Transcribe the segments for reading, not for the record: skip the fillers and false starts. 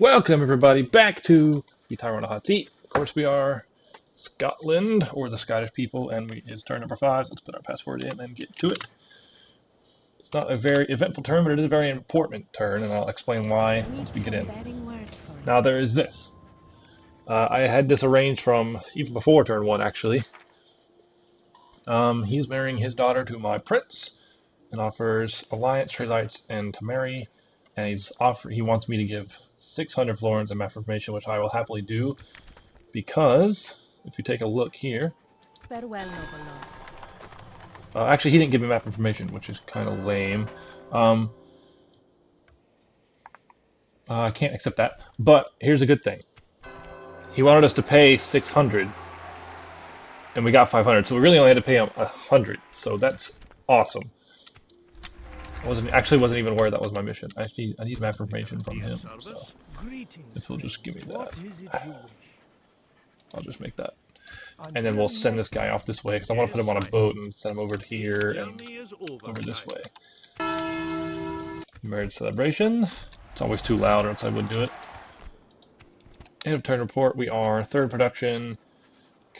Welcome everybody back to the Tyronia Hotseat. Of course we are Scotland, or the Scottish people, and it's turn number 5, so let's put our password in and get to it. It's not a very eventful turn, but it is a very important turn, and I'll explain why once we get in. Now there is this. I had this arranged from even before turn 1 actually. He's marrying his daughter to my prince, and offers alliance, trade rights, and to marry, and he wants me to give 600 florins in map information, which I will happily do, because if you take a look here, actually he didn't give me map information, which is kind of lame. I can't accept that, but here's a good thing. He wanted us to pay 600, and we got 500, so we really only had to pay him 100, so that's awesome. I wasn't even aware that was my mission. I need map information from him, so if he'll just give me that, I'll just make that. And then we'll send this guy off this way, because I want to put him on a boat and send him over to here and over this way. Marriage celebrations. It's always too loud or else I wouldn't do it. End of turn report. We are third production,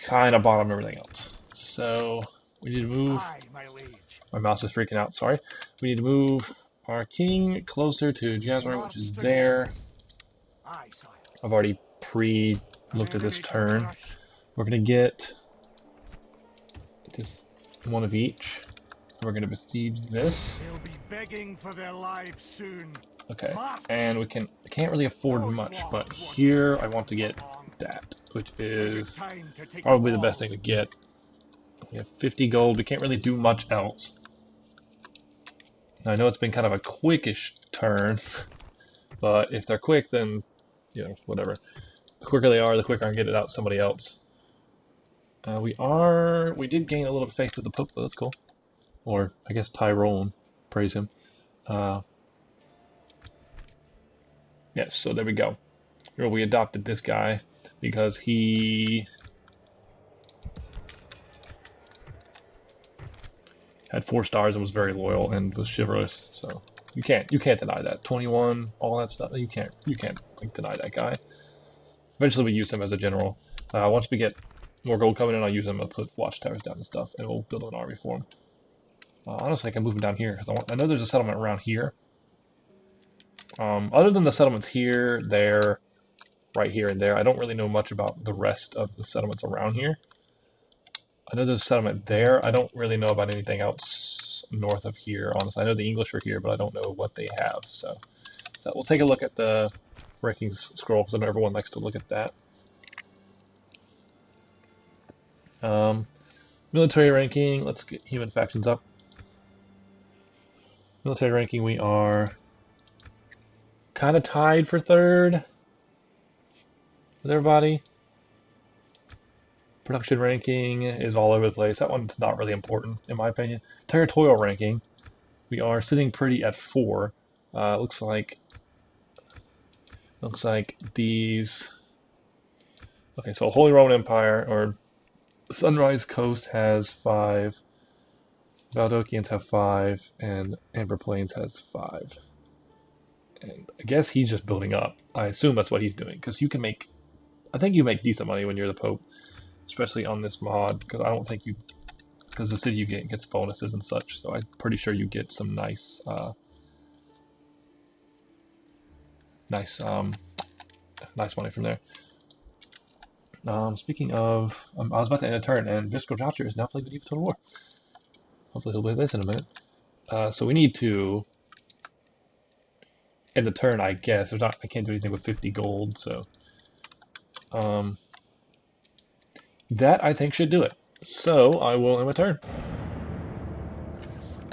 kind of bottom everything else. So we need to move. My mouse is freaking out, sorry. We need to move our king closer to Jihads, which is there. I've already pre-looked at this turn. We're going to get this one of each. We're going to besiege this. Okay, and we can't really afford much, but here I want to get that, which is probably the best thing to get. We have 50 gold. We can't really do much else. I know it's been kind of a quickish turn, but if they're quick, then, you know, whatever. The quicker they are, the quicker I can get it out to somebody else. We did gain a little faith with the Pope, though. That's cool. Or, I guess, Tyrone. Praise him. Yes, so there we go. We adopted this guy because he had 4 stars and was very loyal and was chivalrous, so you can't deny that. 21, all that stuff, you can't like, deny that guy. Eventually we use him as a general. Once we get more gold coming in, I'll use him to put watchtowers down and stuff, and we'll build an army for him. Honestly, I can move him down here because I know there's a settlement around here. Other than the settlements here, there, right here, and there, I don't really know much about the rest of the settlements around here. I know there's a settlement there. I don't really know about anything else north of here, honestly. I know the English are here, but I don't know what they have. So we'll take a look at the rankings scroll, because I know everyone likes to look at that. Military ranking, let's get human factions up. Military ranking, we are kind of tied for third with everybody. Production ranking is all over the place. That one's not really important, in my opinion. Territorial ranking, we are sitting pretty at 4. Looks like these. Okay, so Holy Roman Empire or Sunrise Coast has 5. Valdokians have 5, and Amber Plains has 5. And I guess he's just building up. I assume that's what he's doing, because you can make. I think you make decent money when you're the Pope. Especially on this mod, because I don't think because the city you get gets bonuses and such, so I'm pretty sure you get some nice nice money from there. Speaking of, I was about to end a turn, and Visco Dropter is now playing Medieval Total War. Hopefully he'll play this in a minute. So we need to end the turn, I guess. I can't do anything with 50 gold, so that, I think, should do it. So, I will end my turn.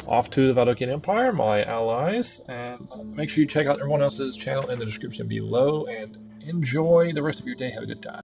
Off to the Valdokian Empire, my allies, and make sure you check out everyone else's channel in the description below, and enjoy the rest of your day. Have a good time.